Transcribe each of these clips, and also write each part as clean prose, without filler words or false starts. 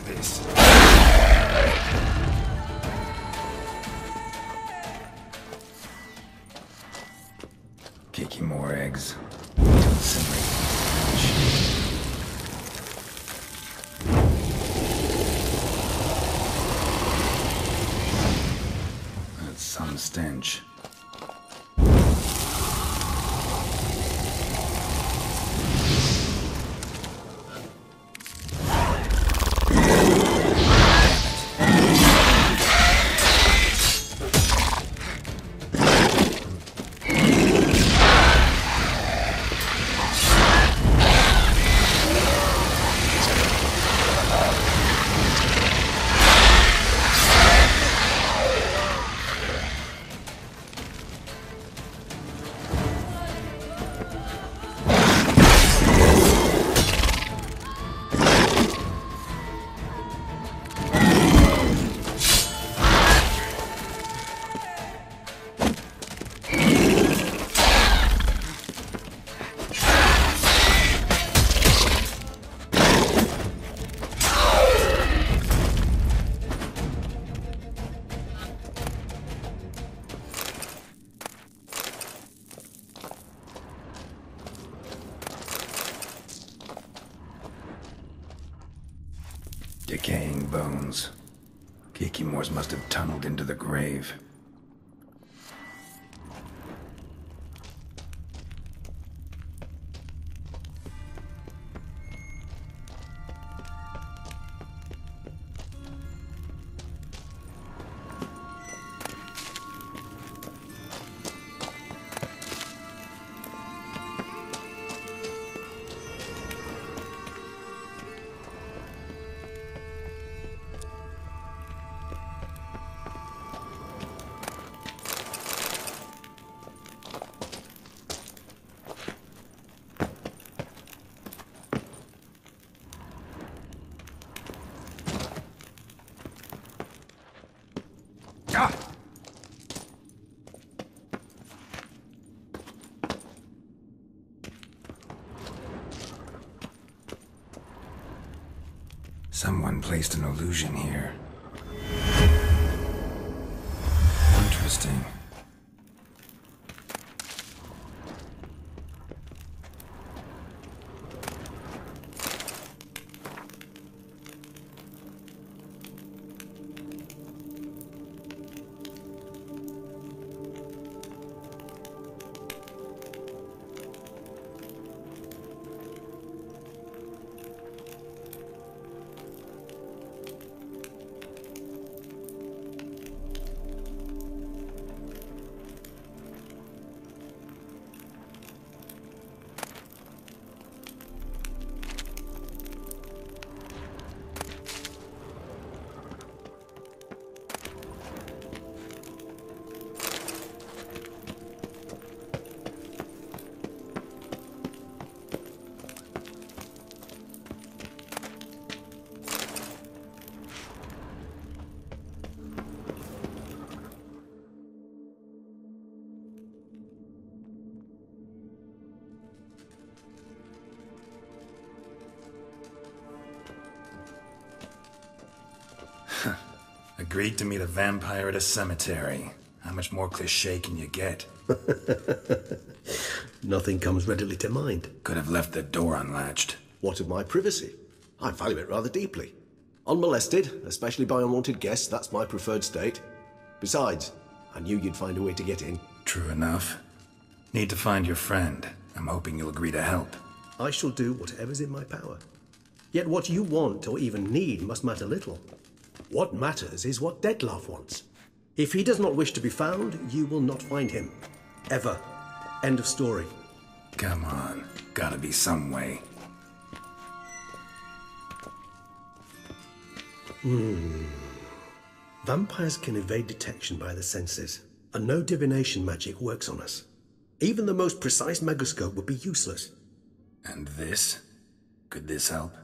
this. Kicking more eggs. That's some stench. Decaying bones. Kikimores must have tunneled into the grave. Someone placed an illusion here. Interesting. Agreed to meet a vampire at a cemetery. How much more cliché can you get? Nothing comes readily to mind. Could have left the door unlatched. What of my privacy? I value it rather deeply. Unmolested, especially by unwanted guests, that's my preferred state. Besides, I knew you'd find a way to get in. True enough. Need to find your friend. I'm hoping you'll agree to help. I shall do whatever's in my power. Yet what you want or even need must matter little. What matters is what Dettlaff wants. If he does not wish to be found, you will not find him. Ever. End of story. Come on. Gotta be some way. Vampires can evade detection by the senses, and no divination magic works on us. Even the most precise megascope would be useless. And this? Could this help?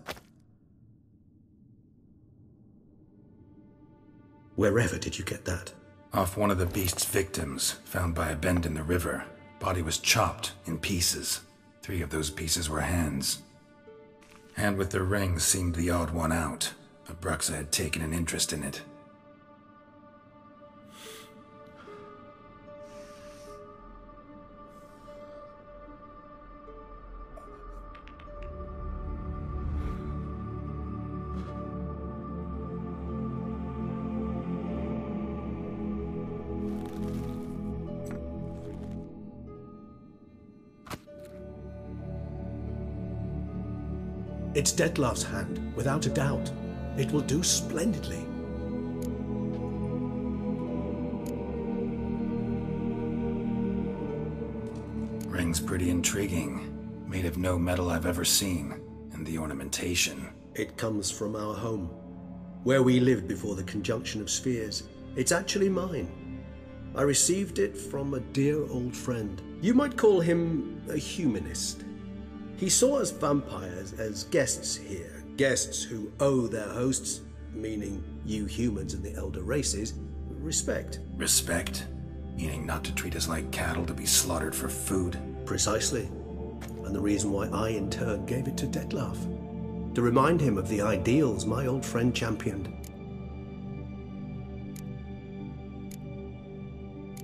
Wherever did you get that? Off one of the beast's victims, found by a bend in the river. Body was chopped in pieces. 3 of those pieces were hands. Hand with the ring seemed the odd one out. Abruxa had taken an interest in it. It's Detlef's hand, without a doubt. It will do splendidly. Ring's pretty intriguing. Made of no metal I've ever seen. And the ornamentation. It comes from our home, where we lived before the conjunction of spheres. It's actually mine. I received it from a dear old friend. You might call him a humanist. He saw us vampires as guests here, guests who owe their hosts, meaning you humans and the elder races, respect. Respect? Meaning not to treat us like cattle to be slaughtered for food? Precisely. And the reason why I in turn gave it to Detlef. To remind him of the ideals my old friend championed.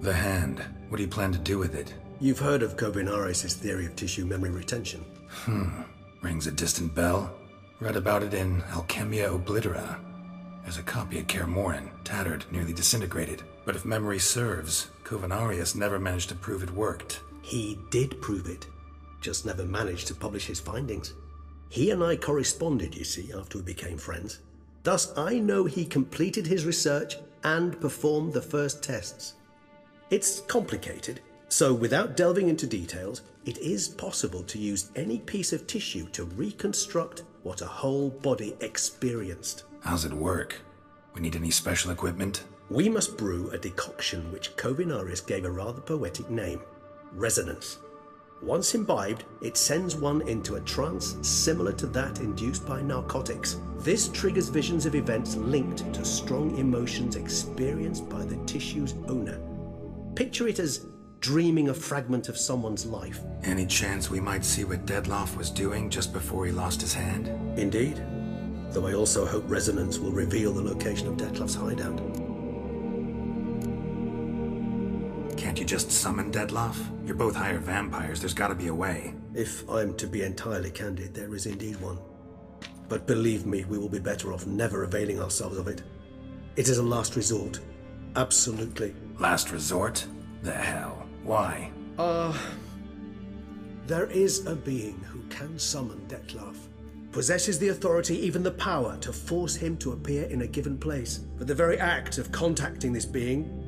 The hand. What do you plan to do with it? You've heard of Kovinaris' theory of tissue memory retention. Rings a distant bell. Read about it in Alchemia Oblitera. There's a copy at Kermoran, tattered, nearly disintegrated. But if memory serves, Kovinaris never managed to prove it worked. He did prove it, just never managed to publish his findings. He and I corresponded, you see, after we became friends. Thus, I know he completed his research and performed the first tests. It's complicated, so without delving into details, it is possible to use any piece of tissue to reconstruct what a whole body experienced. How's it work? We need any special equipment? We must brew a decoction which Kovinaris gave a rather poetic name, resonance. Once imbibed, it sends one into a trance similar to that induced by narcotics. This triggers visions of events linked to strong emotions experienced by the tissue's owner. Picture it as dreaming a fragment of someone's life. Any chance we might see what Detlef was doing just before he lost his hand? Indeed. Though I also hope resonance will reveal the location of Detlef's hideout. Can't you just summon Detlef? You're both higher vampires, there's gotta be a way. If I'm to be entirely candid, there is indeed one. But believe me, we will be better off never availing ourselves of it. It is a last resort. Absolutely. Last resort? The hell? Why? There is a being who can summon Detlef. Possesses the authority, even the power, to force him to appear in a given place. But the very act of contacting this being,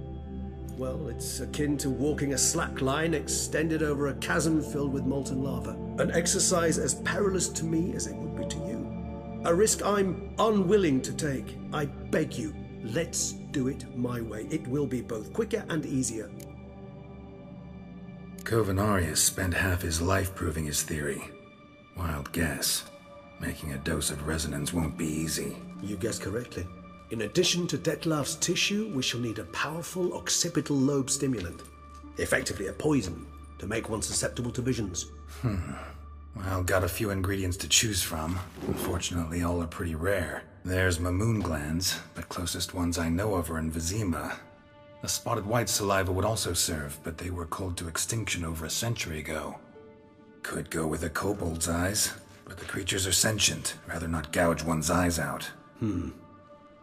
well, it's akin to walking a slack line extended over a chasm filled with molten lava. An exercise as perilous to me as it would be to you. A risk I'm unwilling to take. I beg you, let's do it my way. It will be both quicker and easier. Kovinaris spent half his life proving his theory. Wild guess. Making a dose of resonance won't be easy. You guessed correctly. In addition to Detlef's tissue, we shall need a powerful occipital lobe stimulant. Effectively a poison, to make one susceptible to visions. Well, got a few ingredients to choose from. Unfortunately, all are pretty rare. There's Mamoon glands, but closest ones I know of are in Vizima. A spotted white saliva would also serve, but they were cold to extinction over a century ago. Could go with a kobold's eyes, but the creatures are sentient. Rather not gouge one's eyes out.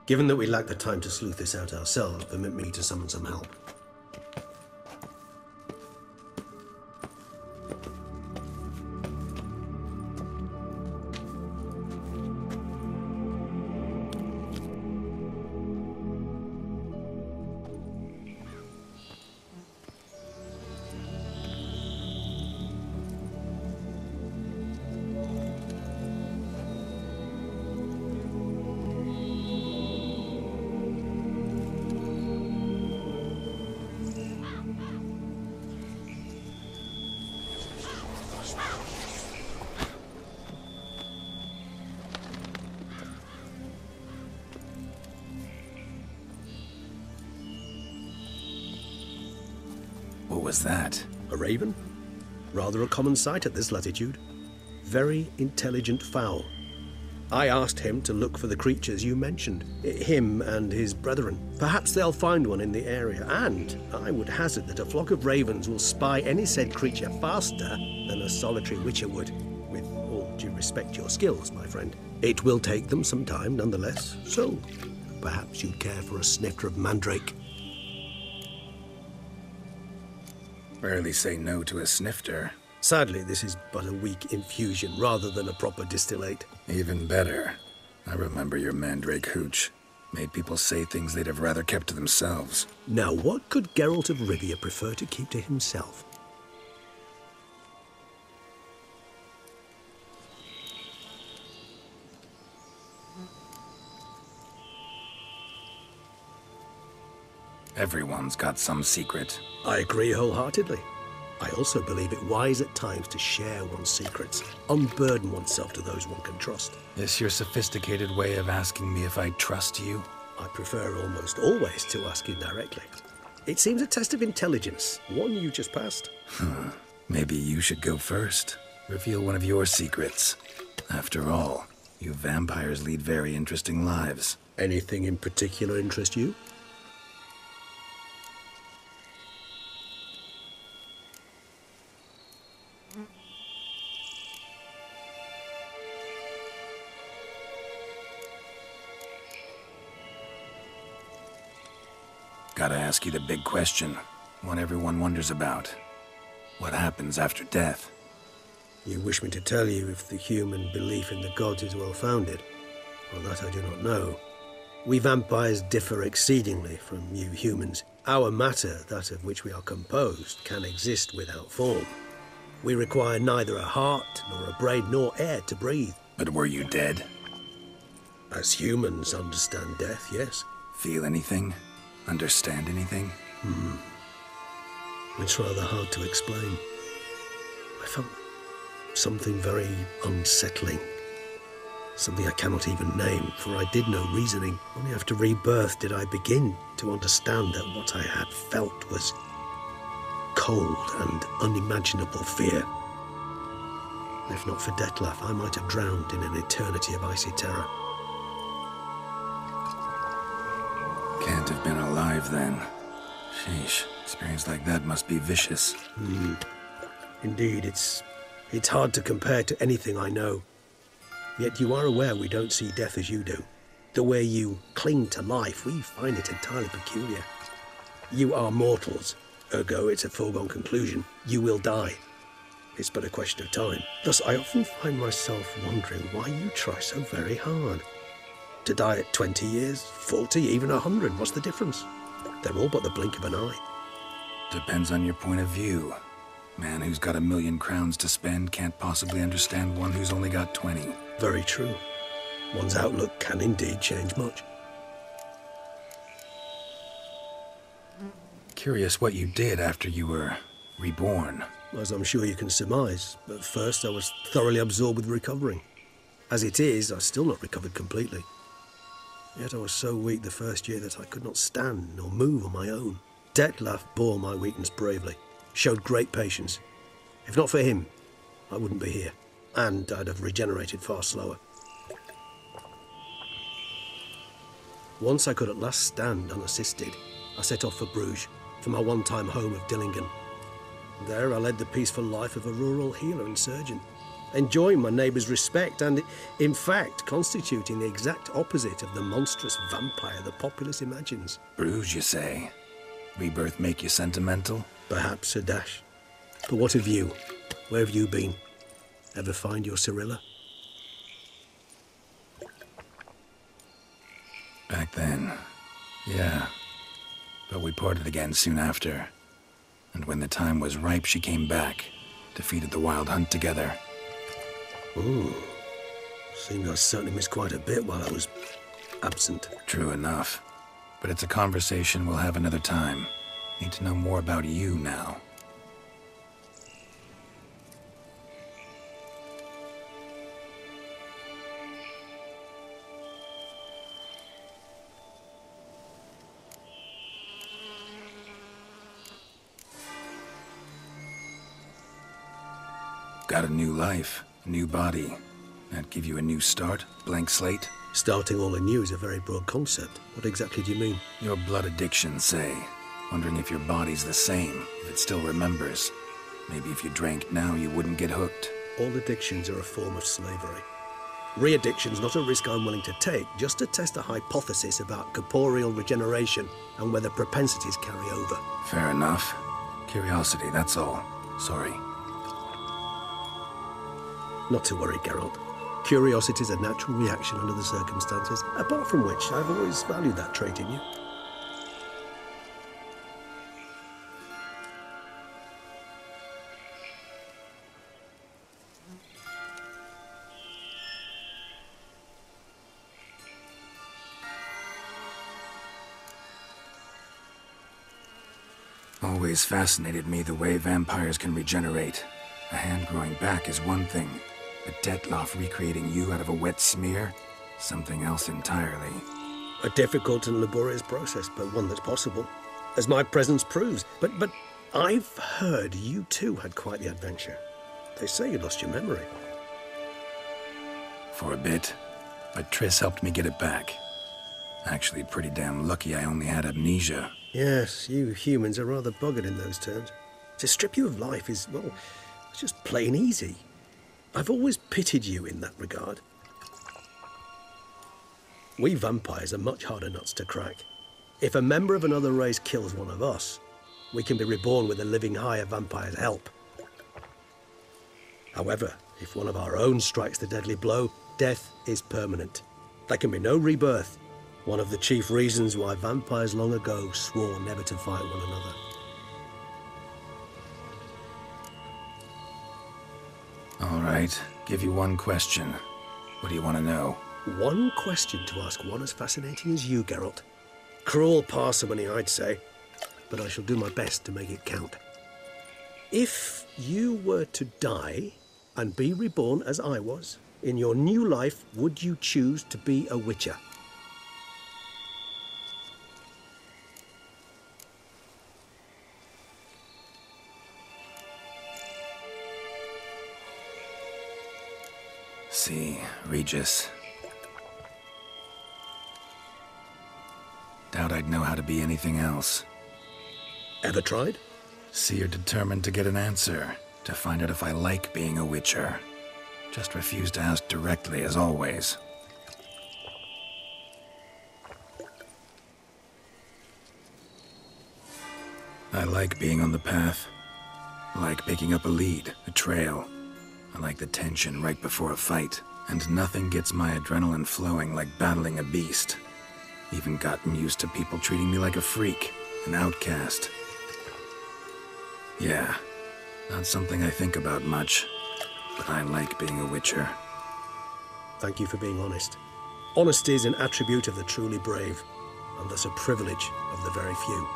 Given that we lack the time to sleuth this out ourselves, permit me to summon some help. What was that? A raven? Rather a common sight at this latitude. Very intelligent fowl. I asked him to look for the creatures you mentioned, him and his brethren. Perhaps they'll find one in the area, and I would hazard that a flock of ravens will spy any said creature faster than a solitary witcher would. With all due respect to your skills, my friend. It will take them some time, nonetheless, so perhaps you'd care for a snifter of mandrake. Rarely say no to a snifter. Sadly, this is but a weak infusion rather than a proper distillate. Even better. I remember your mandrake hooch. Made people say things they'd have rather kept to themselves. Now, what could Geralt of Rivia prefer to keep to himself? Everyone's got some secret. I agree wholeheartedly. I also believe it wise at times to share one's secrets, unburden oneself to those one can trust. This your sophisticated way of asking me if I trust you? I prefer almost always to ask you directly. It seems a test of intelligence, one you just passed. Maybe you should go first. Reveal one of your secrets. After all, you vampires lead very interesting lives. Anything in particular interest you? Gotta ask you the big question, one everyone wonders about. What happens after death? You wish me to tell you if the human belief in the gods is well founded? Well, that I do not know. We vampires differ exceedingly from you humans. Our matter, that of which we are composed, can exist without form. We require neither a heart, nor a brain, nor air to breathe. But were you dead? As humans understand death, yes. Feel anything? Understand anything? It's rather hard to explain. I felt something very unsettling. Something I cannot even name, for I did no reasoning. Only after rebirth did I begin to understand that what I had felt was cold and unimaginable fear. If not for Detlef, I might have drowned in an eternity of icy terror. Can't have been alive then. Sheesh, experience like that must be vicious. Indeed, it's hard to compare to anything I know. Yet you are aware we don't see death as you do. The way you cling to life, we find it entirely peculiar. You are mortals, ergo it's a foregone conclusion. You will die. It's but a question of time. Thus, I often find myself wondering why you try so very hard. To die at 20 years, 40, even 100, what's the difference? They're all but the blink of an eye. Depends on your point of view. Man who's got 1,000,000 crowns to spend can't possibly understand one who's only got 20. Very true. One's outlook can indeed change much. Curious what you did after you were reborn. As I'm sure you can surmise, at first I was thoroughly absorbed with recovering. As it is, I've still not recovered completely. Yet I was so weak the first year that I could not stand or move on my own. Detlef bore my weakness bravely, showed great patience. If not for him, I wouldn't be here, and I'd have regenerated far slower. Once I could at last stand unassisted, I set off for Bruges, for my one-time home of Dillingen. There I led the peaceful life of a rural healer and surgeon, enjoying my neighbours' respect and, in fact, constituting the exact opposite of the monstrous vampire the populace imagines. Bruges, you say? Rebirth make you sentimental? Perhaps a dash. But what of you? Where have you been? Ever find your Cyrilla? Back then, yeah. But we parted again soon after. And when the time was ripe, she came back, defeated the Wild Hunt together. Ooh. Seems I certainly missed quite a bit while I was absent. True enough. But it's a conversation we'll have another time. Need to know more about you now. Got a new life, a new body. That'd give you a new start? Blank slate? Starting all anew is a very broad concept. What exactly do you mean? Your blood addiction, say. Wondering if your body's the same, if it still remembers. Maybe if you drank now, you wouldn't get hooked. All addictions are a form of slavery. Re-addiction's not a risk I'm willing to take, just to test a hypothesis about corporeal regeneration and whether propensities carry over. Fair enough. Curiosity, that's all. Sorry. Not to worry, Geralt. Curiosity is a natural reaction under the circumstances, apart from which I've always valued that trait in you. Always fascinated me the way vampires can regenerate. A hand growing back is one thing, but Dettlaff recreating you out of a wet smear? Something else entirely. A difficult and laborious process, but one that's possible, as my presence proves. But I've heard you too had quite the adventure. They say you lost your memory. For a bit, but Triss helped me get it back. Actually, pretty damn lucky I only had amnesia. Yes, you humans are rather buggered in those terms. To strip you of life is, well, it's just plain easy. I've always pitied you in that regard. We vampires are much harder nuts to crack. If a member of another race kills one of us, we can be reborn with a living higher vampire's help. However, if one of our own strikes the deadly blow, death is permanent. There can be no rebirth. One of the chief reasons why vampires long ago swore never to fight one another. All right, give you one question. What do you want to know? One question to ask one as fascinating as you, Geralt. Cruel parsimony, I'd say, but I shall do my best to make it count. If you were to die and be reborn as I was, in your new life, would you choose to be a Witcher? See, Regis. Doubt I'd know how to be anything else. Ever tried? See, you're determined to get an answer, to find out if I like being a Witcher. Just refuse to ask directly, as always. I like being on the path. I like picking up a lead, a trail. I like the tension right before a fight, and nothing gets my adrenaline flowing like battling a beast. Even gotten used to people treating me like a freak, an outcast. Yeah, not something I think about much, but I like being a Witcher. Thank you for being honest. Honesty is an attribute of the truly brave, and thus a privilege of the very few.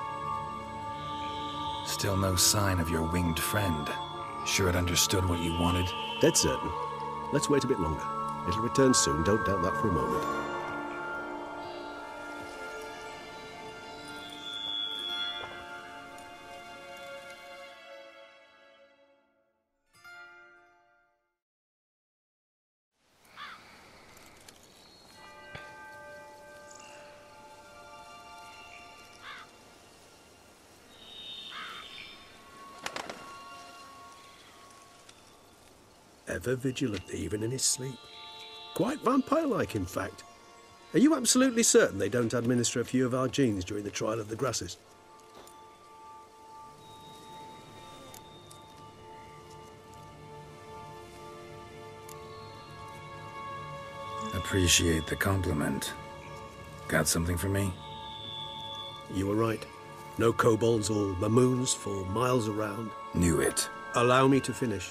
Still no sign of your winged friend. Sure it understood what you wanted? Dead certain. Let's wait a bit longer. It'll return soon, don't doubt that for a moment. Ever vigilant, even in his sleep. Quite vampire-like, in fact. Are you absolutely certain they don't administer a few of our genes during the trial of the grasses? Appreciate the compliment. Got something for me? You were right. No kobolds or mamoons for miles around. Knew it. Allow me to finish.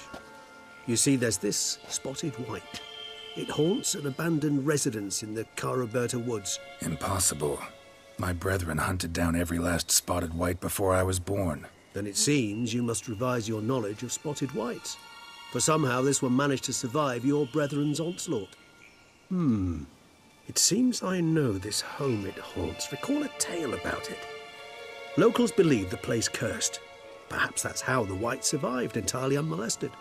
You see, there's this spotted white. It haunts an abandoned residence in the Caraberta woods. Impossible. My brethren hunted down every last spotted white before I was born. Then it seems you must revise your knowledge of spotted whites. For somehow this one managed to survive your brethren's onslaught. It seems I know this home it haunts. Recall a tale about it. Locals believe the place cursed. Perhaps that's how the white survived entirely unmolested.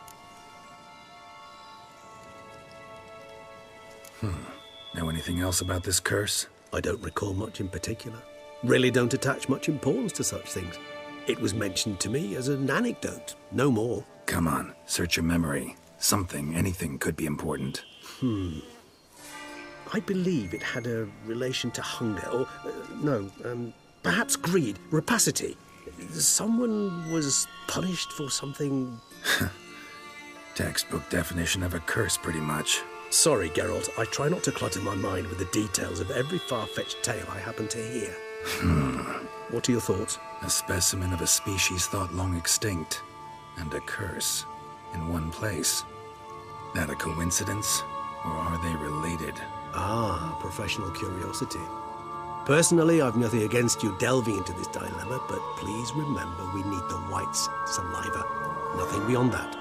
Anything else about this curse? I don't recall much in particular. Really don't attach much importance to such things. It was mentioned to me as an anecdote, no more. Come on, search your memory. Something, anything could be important. I believe it had a relation to hunger, or, perhaps greed, rapacity. Someone was punished for something... Textbook definition of a curse, pretty much. Sorry, Geralt, I try not to clutter my mind with the details of every far-fetched tale I happen to hear. What are your thoughts? A specimen of a species thought long extinct, and a curse, in one place. That a coincidence, or are they related? Ah, professional curiosity. Personally, I've nothing against you delving into this dilemma, but please remember we need the white's saliva. Nothing beyond that.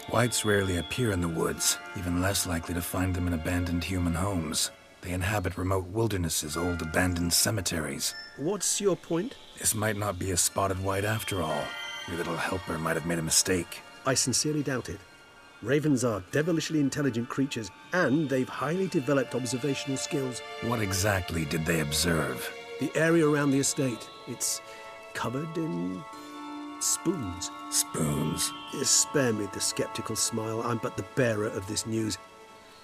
Whites rarely appear in the woods, even less likely to find them in abandoned human homes. They inhabit remote wildernesses, old abandoned cemeteries. What's your point? This might not be a spotted white after all. Your little helper might have made a mistake. I sincerely doubt it. Ravens are devilishly intelligent creatures, and they've highly developed observational skills. What exactly did they observe? The area around the estate, it's covered in spoons. Spoons? Spare me the skeptical smile. I'm but the bearer of this news.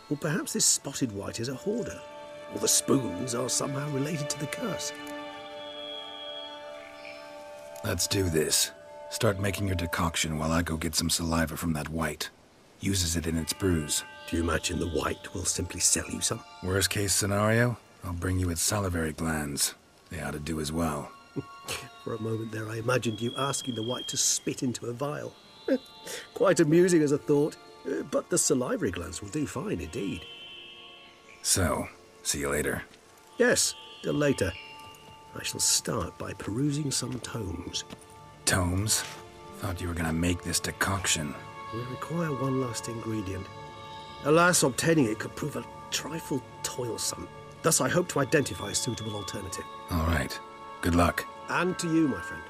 Or perhaps this spotted white is a hoarder. Or the spoons are somehow related to the curse. Let's do this. Start making your decoction while I go get some saliva from that white. Uses it in its brews. Do you imagine the white will simply sell you some? Worst case scenario, I'll bring you its salivary glands. They ought to do as well. For a moment there, I imagined you asking the white to spit into a vial. Quite amusing as a thought, but the salivary glands will do fine indeed. So, see you later. Yes, till later. I shall start by perusing some tomes. Tomes? Thought you were gonna make this decoction. We require one last ingredient. Alas, obtaining it could prove a trifle toilsome. Thus, I hope to identify a suitable alternative. All right. Good luck. And to you, my friend.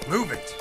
Move it!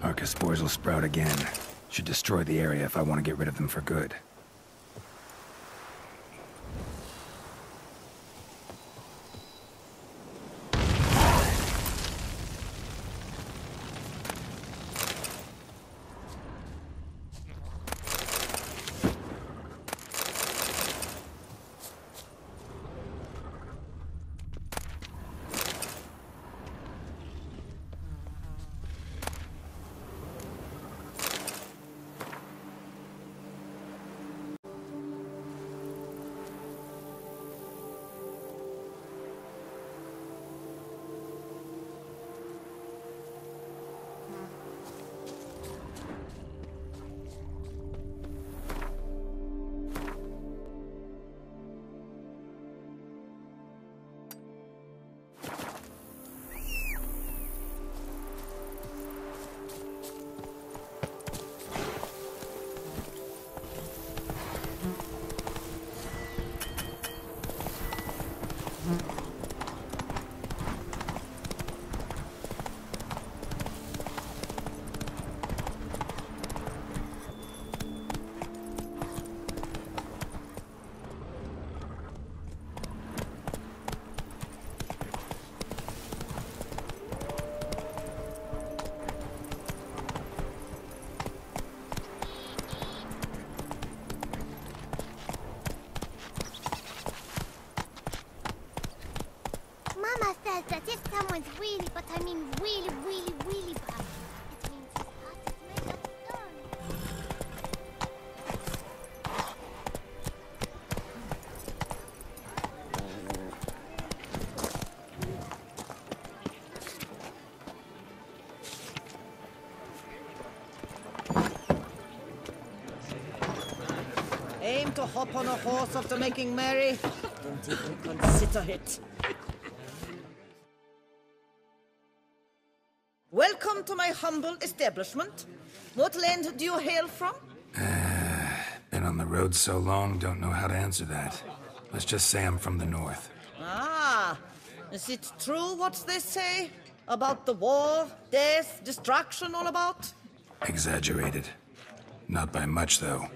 Archospores will sprout again. Should destroy the area if I want to get rid of them for good. Mama says that if someone's really, but I mean really, really, really bad, it means his heart is made of stone. Aim to hop on a horse after making merry? Don't even consider it. Welcome to my humble establishment. What land do you hail from? Been on the road so long, don't know how to answer that. Let's just say I'm from the north. Ah, is it true what they say? About the war, death, destruction all about? Exaggerated. Not by much, though.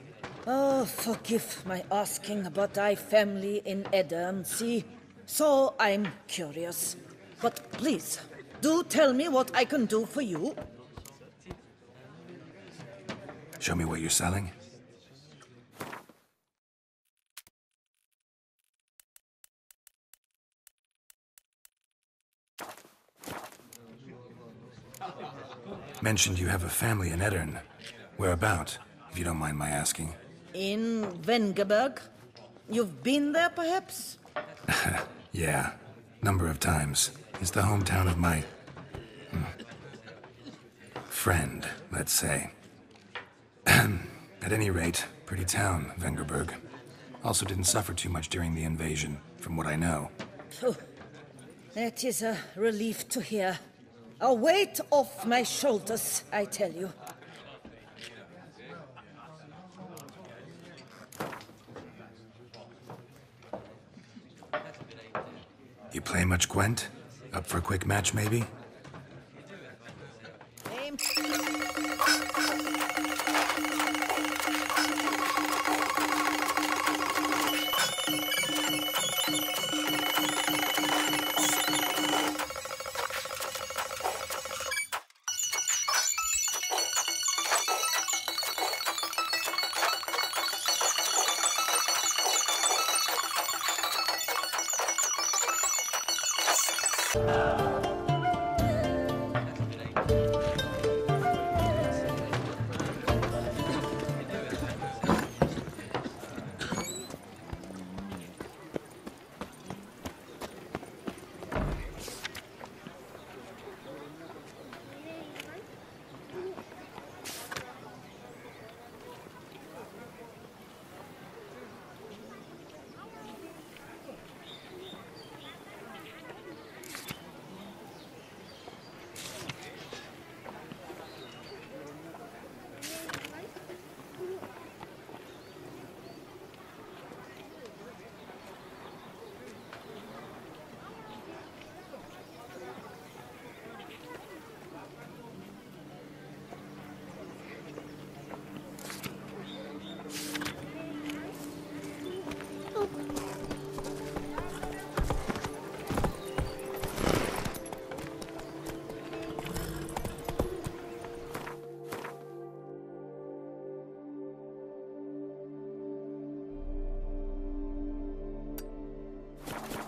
Oh, forgive my asking, but I family in Edern, see? So I'm curious. But please, do tell me what I can do for you. Show me what you're selling. Mentioned you have a family in Edern. Whereabout, if you don't mind my asking? In Vengerberg? You've been there, perhaps? Yeah, number of times. It's the hometown of my... friend, let's say. At any rate, pretty town, Vengerberg. Also didn't suffer too much during the invasion, from what I know. Phew. That is a relief to hear. A weight off my shoulders, I tell you. You play much Gwent? Up for a quick match, maybe? Aim.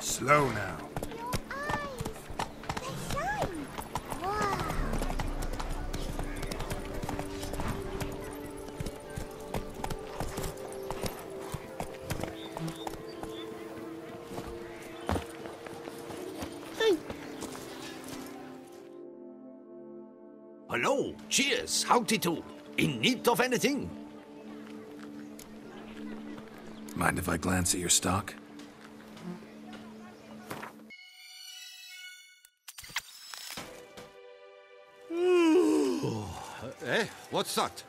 Slow now. Your eyes. They shine. Wow. Hello, cheers, howdy do. In need of anything? Mind if I glance at your stock? What's that?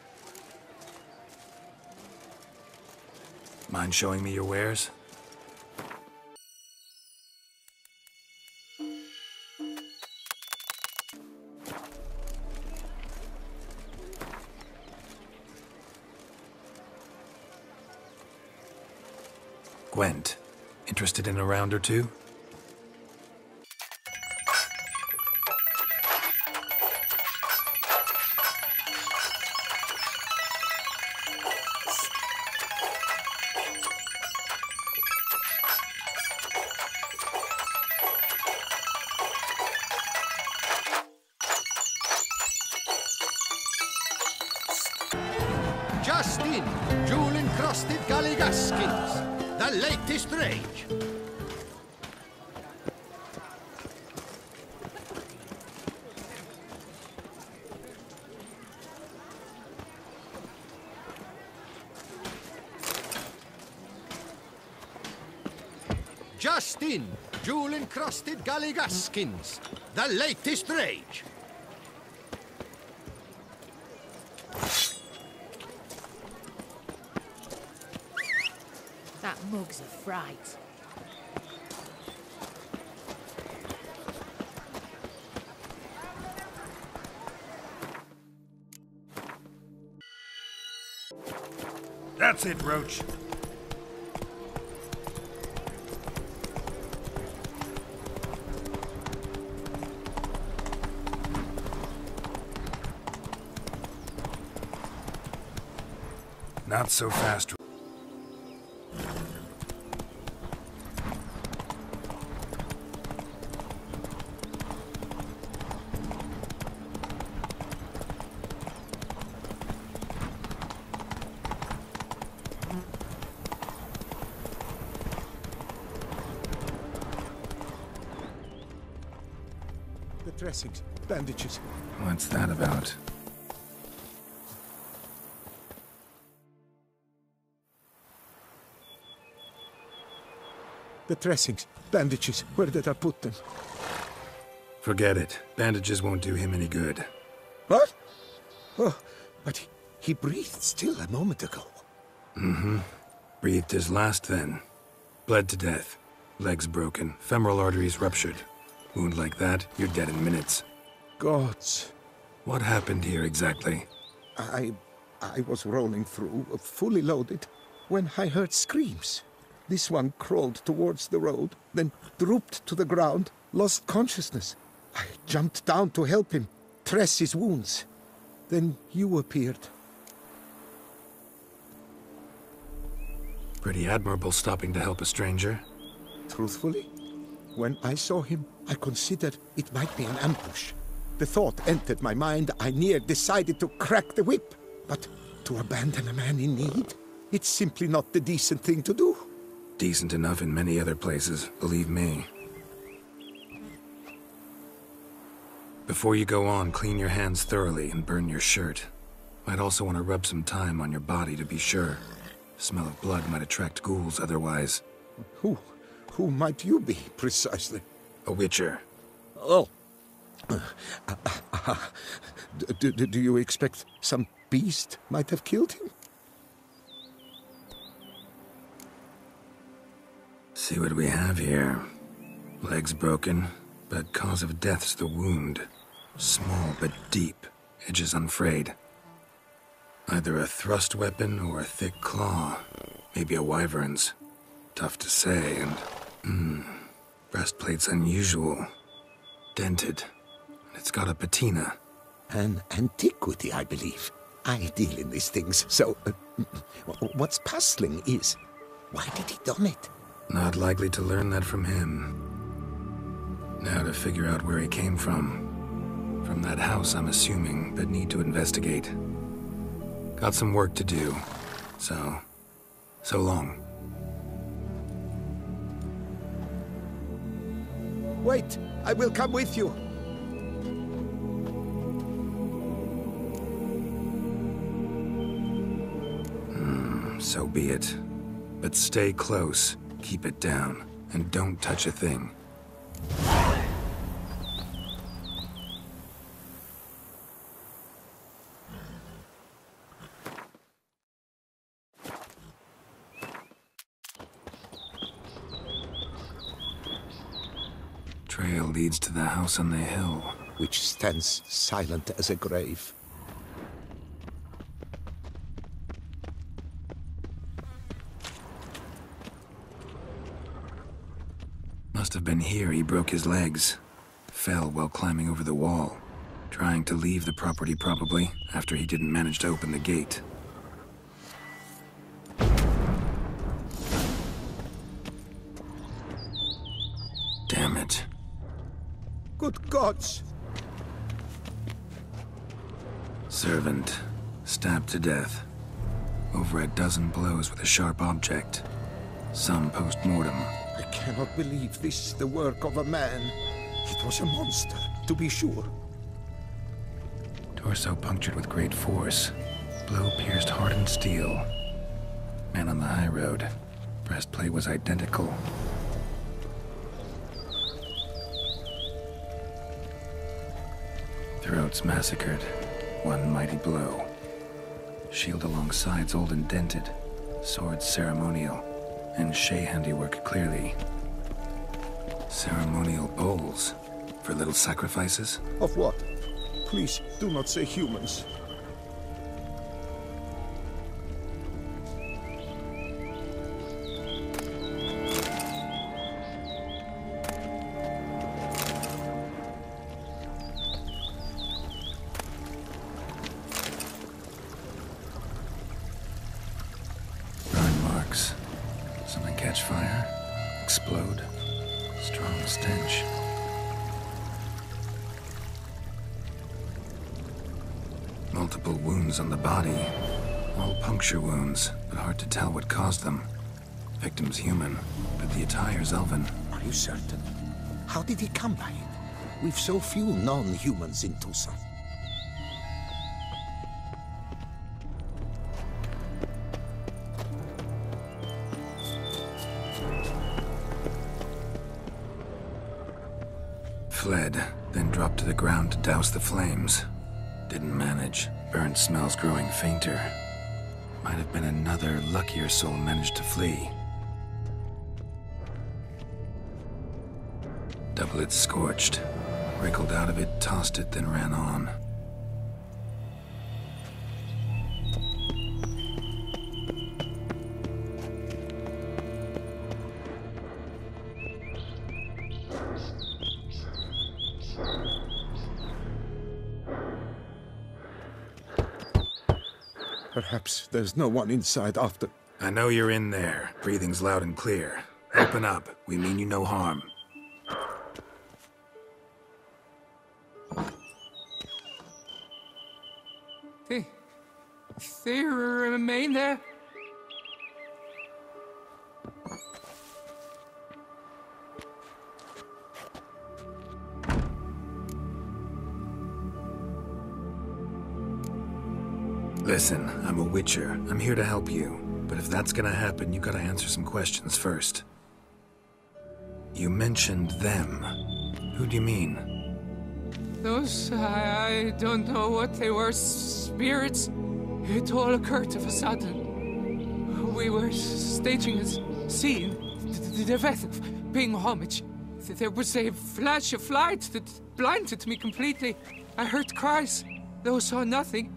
Mind showing me your wares? Gwent, interested in a round or two? Just in, jewel-encrusted galligaskins, the latest rage. Just in, jewel-encrusted galligaskins, the latest rage. That mug's a fright. That's it, Roach. Not so fast. The dressings, bandages. What's that about? The dressings, bandages. Where did I put them? Forget it. Bandages won't do him any good. What? Oh, but he breathed still a moment ago. Breathed his last then. Bled to death. Legs broken. Femoral arteries ruptured. Wound like that, you're dead in minutes. Gods. What happened here exactly? I was rolling through, fully loaded, when I heard screams. This one crawled towards the road, then drooped to the ground, lost consciousness. I jumped down to help him, dress his wounds. Then you appeared. Pretty admirable stopping to help a stranger. Truthfully, when I saw him, I considered it might be an ambush. The thought entered my mind, I near decided to crack the whip. But to abandon a man in need, it's simply not the decent thing to do. Decent enough in many other places, believe me. Before you go on, clean your hands thoroughly and burn your shirt. Might also want to rub some thyme on your body to be sure. Smell of blood might attract ghouls otherwise. Who might you be, precisely? A witcher. Oh. Do you expect some beast might have killed him? See what we have here. Legs broken, but cause of death's the wound. Small but deep, edges unfrayed. Either a thrust weapon or a thick claw. Maybe a wyvern's. Tough to say, and... breastplate's unusual. Dented. It's got a patina. An antiquity, I believe. I deal in these things, so... what's puzzling is... why did he done it? Not likely to learn that from him. Now to figure out where he came from. From that house, I'm assuming, but need to investigate. Got some work to do, so long. Wait, I will come with you. So be it. But stay close, keep it down, and don't touch a thing. Trail leads to the house on the hill. Which stands silent as a grave. Must have been here he broke his legs. Fell while climbing over the wall. Trying to leave the property probably, after he didn't manage to open the gate. Damn it. Good gods! Servant, stabbed to death. Over a dozen blows with a sharp object. Some post-mortem. I cannot believe this is the work of a man. It was a monster, to be sure. Torso punctured with great force. Blow pierced hardened steel. Man on the high road. Breastplate was identical. Throats massacred. One mighty blow. Shield along sides old and dented. Swords ceremonial. And Shay handiwork clearly. Ceremonial bowls. For little sacrifices? Of what? Please, do not say humans. Burn marks. Something catch fire. Explode. Strong stench. Multiple wounds on the body. All puncture wounds, but hard to tell what caused them. Victim's human, but the attire's elven. Are you certain? How did he come by it? We've so few non-humans in Tucson. Fled, then dropped to the ground to douse the flames. Didn't manage. Burnt smells growing fainter. Might have been another luckier soul managed to flee. Doublet scorched. Wriggled out of it, tossed it, then ran on. Perhaps there's no one inside after... I know you're in there. Breathing's loud and clear. Open up. We mean you no harm. They remain there? Listen, I'm a witcher. I'm here to help you. But if that's gonna happen, you gotta answer some questions first. You mentioned them. Who do you mean? Those, I don't know what they were. Spirits. It all occurred of a sudden. We were staging a scene. The event of paying homage. There was a flash of light that blinded me completely. I heard cries, though saw nothing.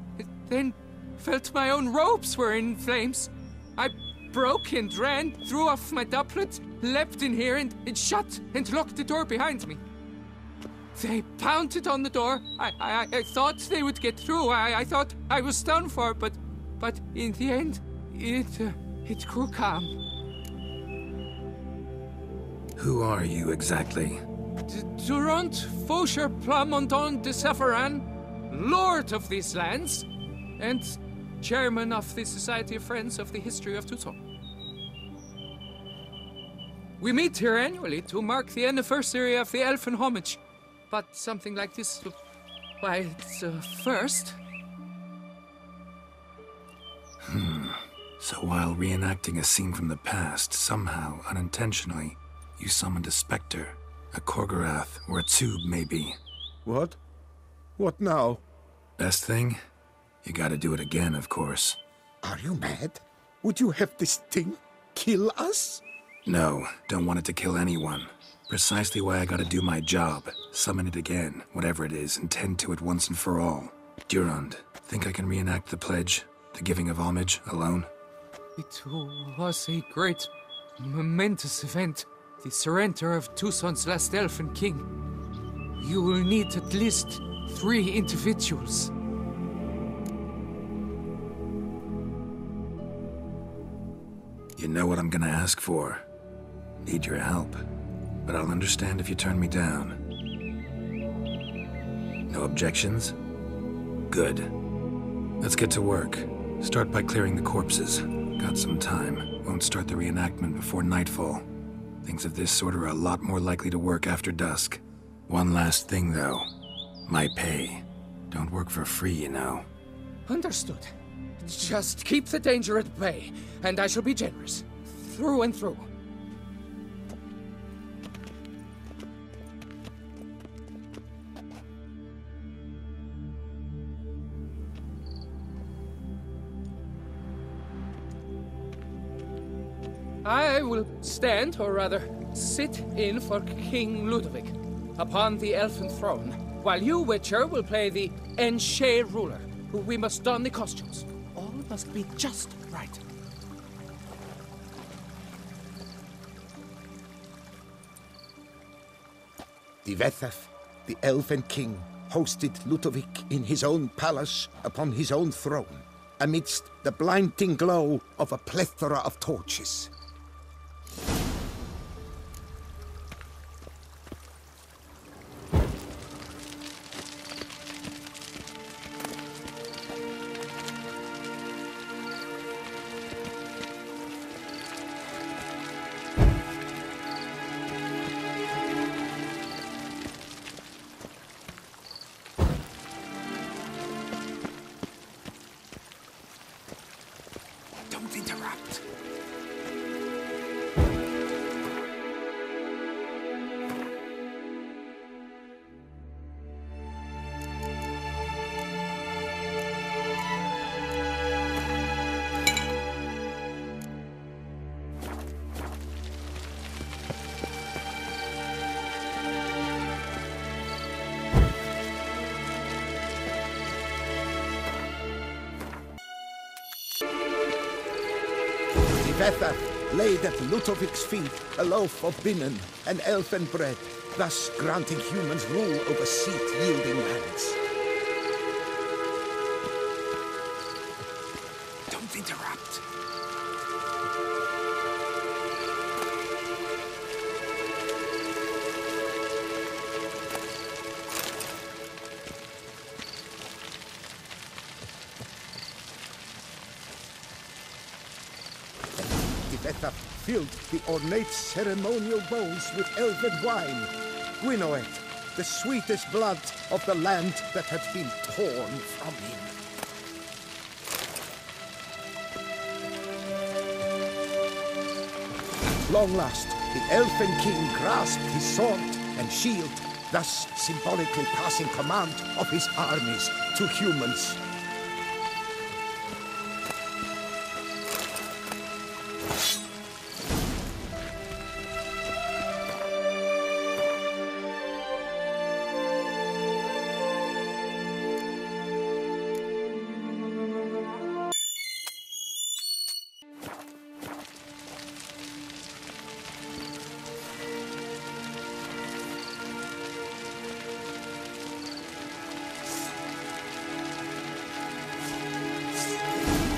Then felt my own robes were in flames. I broke and ran, threw off my doublet, leapt in here and shut and locked the door behind me. They pounded on the door. I thought they would get through. I thought I was done for, but in the end, it grew calm. Who are you exactly? Durant Faucher Plamondon de Safaran, Lord of these lands, and Chairman of the Society of Friends of the History of Tucson. We meet here annually to mark the anniversary of the Elfin Homage, but something like this, why, it's a first. So while reenacting a scene from the past, somehow, unintentionally, you summoned a specter, a Korgorath, or a tube, maybe. What? What now? Best thing? You gotta do it again, of course. Are you mad? Would you have this thing kill us? No, don't want it to kill anyone. Precisely why I gotta do my job. Summon it again, whatever it is, and tend to it once and for all. Durand, think I can reenact the pledge, the giving of homage, alone? It was a great, momentous event. The surrender of Tucson's last elfin king. You will need at least 3 individuals. You know what I'm gonna ask for. Need your help. But I'll understand if you turn me down. No objections? Good. Let's get to work. Start by clearing the corpses. Got some time. Won't start the reenactment before nightfall. Things of this sort are a lot more likely to work after dusk. One last thing, though. My pay. Don't work for free, you know. Understood. Just keep the danger at bay, and I shall be generous. Through and through. I will stand, or rather, sit in for King Ludovic, upon the elfin throne, while you, Witcher, will play the Enche ruler, who we must don the costumes. All must be just right. Divethef, the Elven King, hosted Ludovic in his own palace upon his own throne, amidst the blinding glow of a plethora of torches. Don't interrupt. Divethef laid at Ludovic's feet a loaf of binnen and elfin bread, thus granting humans rule over seat-yielding lands. Don't interrupt. Divethef filled the ornate ceremonial bowls with elven wine, Gwinoet, the sweetest blood of the land that had been torn from him. At long last, the Elfin King grasped his sword and shield, thus symbolically passing command of his armies to humans.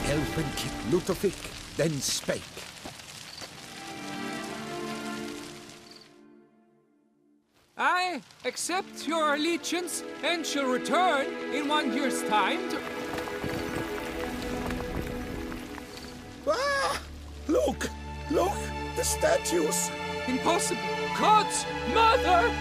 Elfin King looked of it, then spake. I accept your allegiance and shall return in 1 year's time to... Ah! Look! Look! The statues! Impossible! God's mother!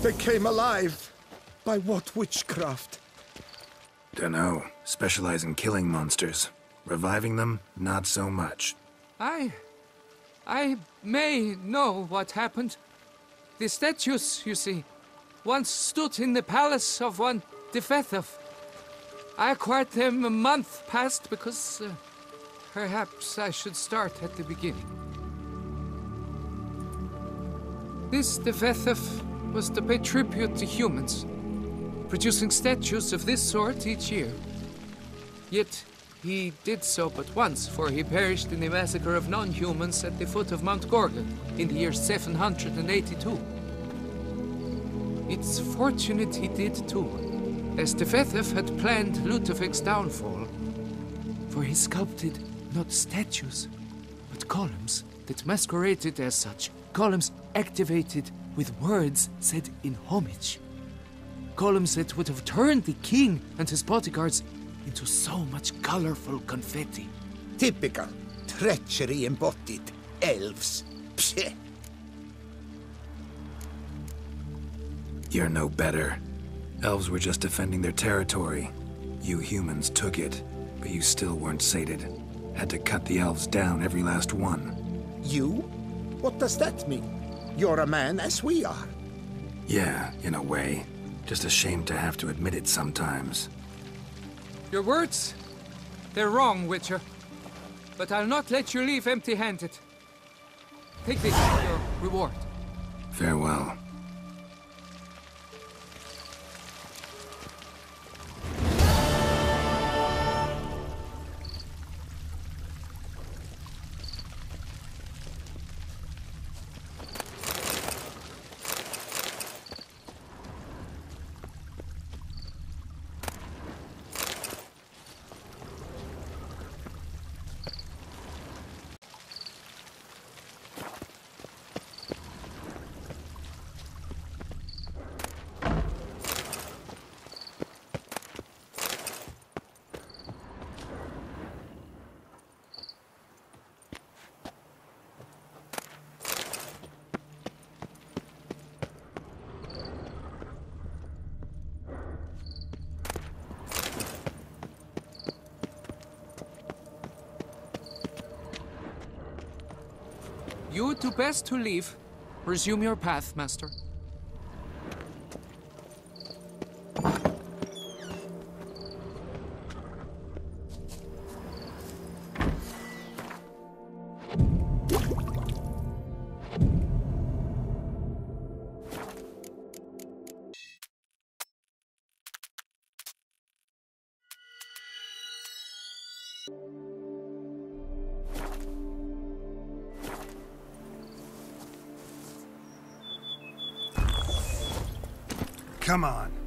They came alive. By what witchcraft? Dunno. Specialize in killing monsters. Reviving them, not so much. I may know what happened. The statues, you see, once stood in the palace of one Defethov. I acquired them a month past because perhaps I should start at the beginning. This Defethov was to pay tribute to humans, producing statues of this sort each year. Yet he did so but once, for he perished in the massacre of non-humans at the foot of Mount Gorgon in the year 782. It's fortunate he did too, as Defethov had planned Ludovic's downfall, for he sculpted not statues, but columns that masqueraded as such, columns activated with words said in homage. Columns that would have turned the king and his bodyguards into so much colorful confetti. Typical. Treachery embodied. Elves. Psheh. You're no better. Elves were just defending their territory. You humans took it, but you still weren't sated. Had to cut the elves down, every last one. You? What does that mean? You're a man as we are. Yeah, in a way. Just ashamed to have to admit it sometimes. Your words, they're wrong, Witcher. But I'll not let you leave empty-handed. Take this as your reward. Farewell. You would do best to leave. Resume your path, Master. Come on.